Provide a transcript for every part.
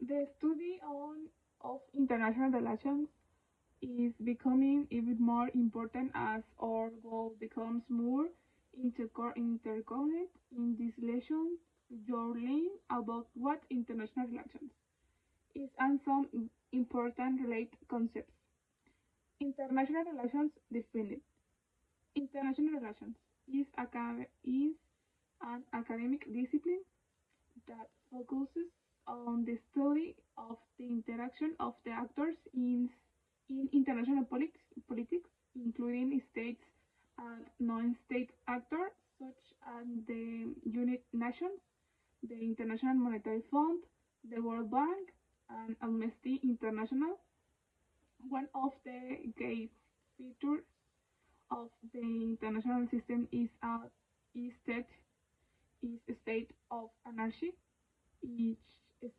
The study of international relations is becoming even more important as our world becomes more interconnected. In this lesson, you'll learn about what international relations is and some important related concepts. International relations defined. International relations is an academic discipline that focuses on the study of the interaction of the actors in international politics, including states and non-state actors such as the United Nations, the International Monetary Fund, the World Bank, and Amnesty International. One of the key features of the international system is that is a state of anarchy. Each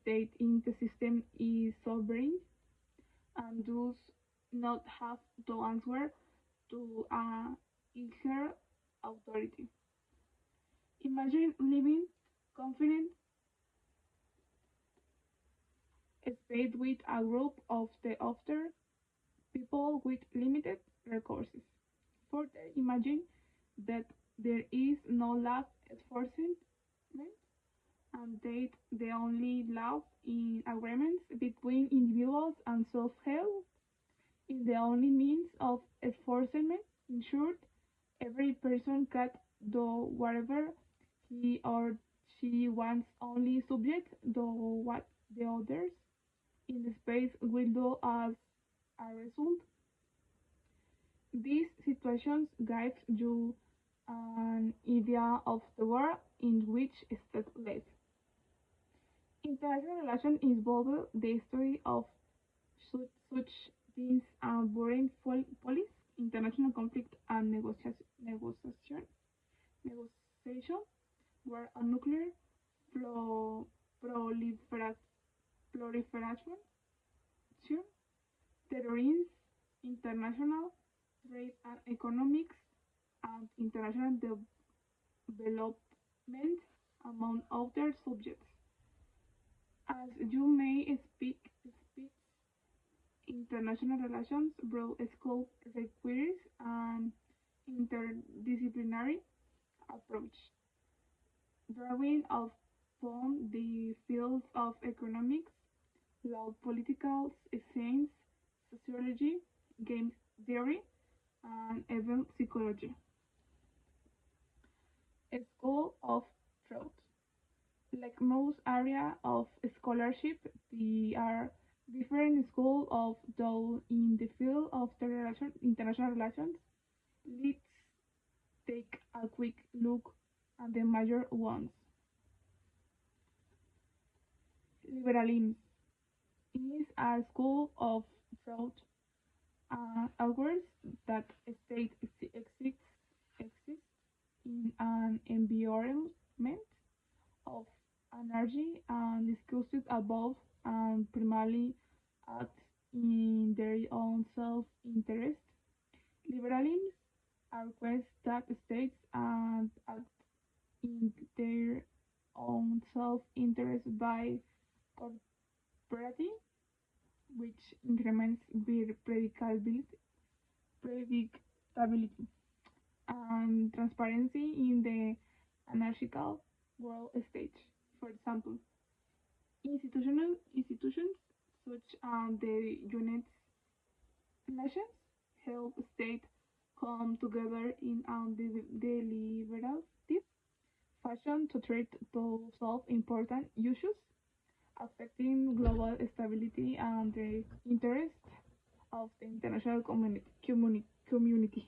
state in the system is sovereign and does not have to answer to a higher authority. Imagine living confident state with a group of the other people with limited resources. Further, imagine that there is no law enforcement and that the only law in agreements between individuals and self-help is the only means of enforcement. In short, every person can do whatever he or she wants, only subject to what the others in the space will do as a result. These situations give you an idea of the world in which states live. International relations involve the study of such things as foreign policy, international conflict, and negotiation, where a nuclear pro- prolifera- proliferation, terrorism, international trade and economics, and international development, among other subjects. As you may speak international relations broad scope requires an interdisciplinary approach, drawing upon the fields of economics, law, political science, sociology, game theory, and even psychology. A school of thought. Like most area of scholarship, there are different schools of thought in the field of international relations. Let's take a quick look at the major ones. Liberalism is a school of thought argues that state exists in an environment of energy and discussed above and primarily act in their own self-interest. Liberalism requires that states and act in their own self-interest by cooperating, which increments their predictability and transparency in the anarchical world stage. For example, institutions such as the United Nations help states come together in a deliberative fashion to try to solve important issues affecting global stability and the interests of the international community.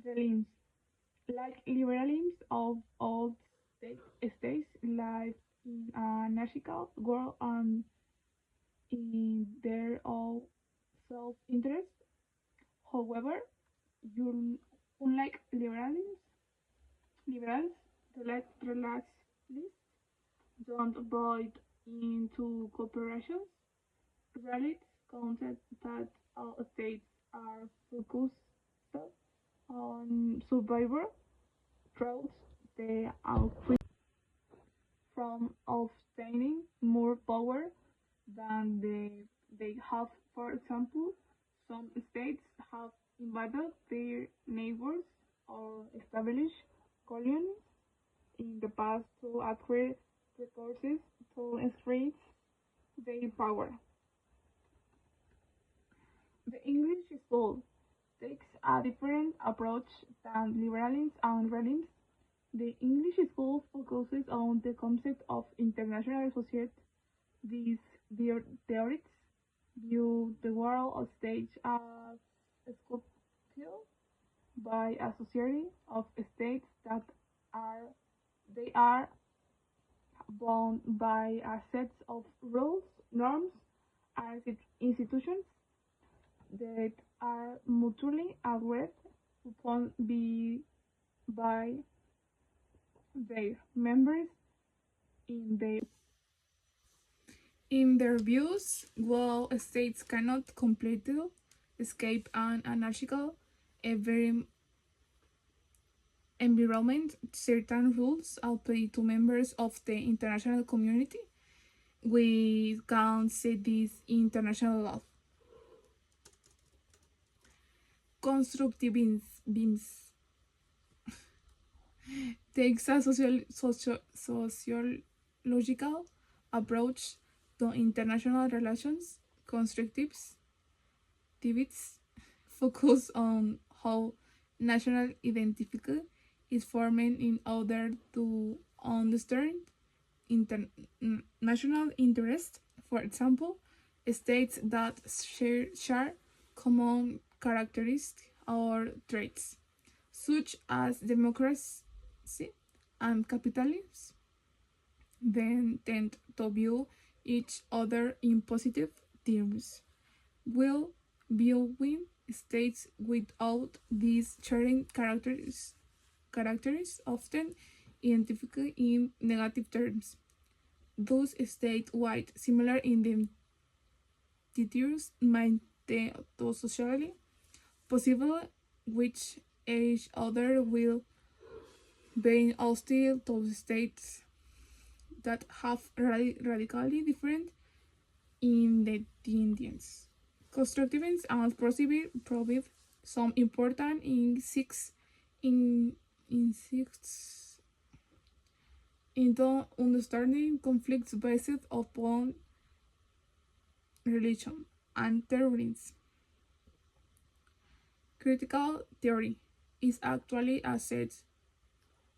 The like liberalism of all states live in an anarchical world and in their own self-interest. However, you, unlike liberals, relativists don't avoid into cooperations. Realists concept that all states are focused on survival throughout the output from obtaining more power resources to strengthen their power. The English school takes a different approach than liberalism and realism. The English school focuses on the concept of international society. These theories view the world stage as sculpted by a society of states that are they are bound by a set of rules, norms, and institutions that are mutually agreed upon by their members in their views. While states cannot completely escape an anarchical environment, certain rules apply to members of the international community. We can say this international law. Constructivism takes a sociological approach to international relations. Constructivists focus on how national identity is formed in order to understand international interest. For example, states that share common characteristics or traits, such as democracy and capitalism, then tend to view each other in positive terms. Will viewing states without these sharing characteristics often identified in negative terms. Those state-wide similar identities might to socially possible which each other will be hostile to states that have radically different intentions. Constructivism and provide some important insights into understanding conflicts based upon religion and terrorism. Critical theory is actually a set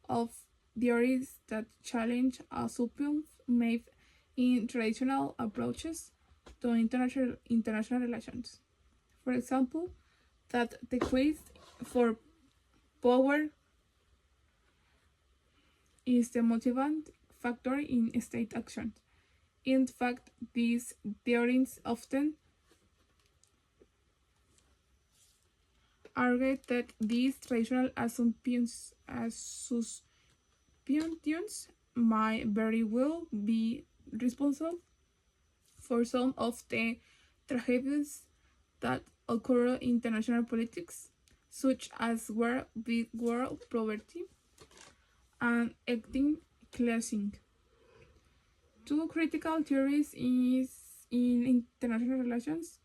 of theories that challenge assumptions made in traditional approaches to international relations. For example, that the quest for power is the motivating factor in state action. In fact, these theories often argue that these traditional assumptions might very well be responsible for some of the tragedies that occur in international politics, such as world poverty and ethnic cleansing. Two critical theories in international relations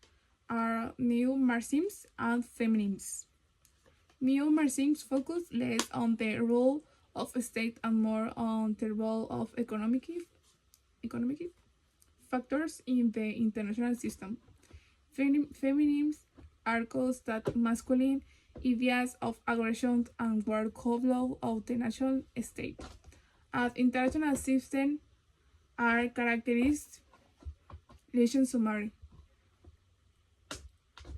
are neo-Marxism and feminism. Neo-Marxism focus less on the role of state and more on the role of economic factors in the international system. Feminism argues that masculine ideas of aggression and war follow of the national state, as international systems are characterized summary.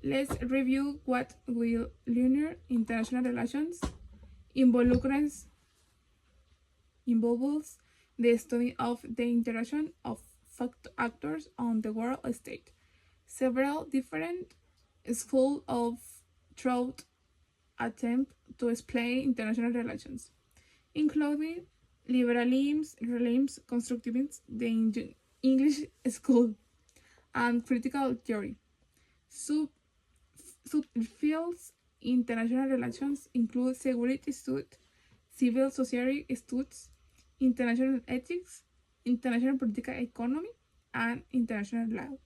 Let's review what will linear international relations involves the study of the interaction of actors on the world stage. Several different schools of thought attempt to explain international relations, including liberalism, realism, constructivism, the English school, and critical theory. Subfields international relations include security studies, civil society studies, international ethics, international political economy, and international law.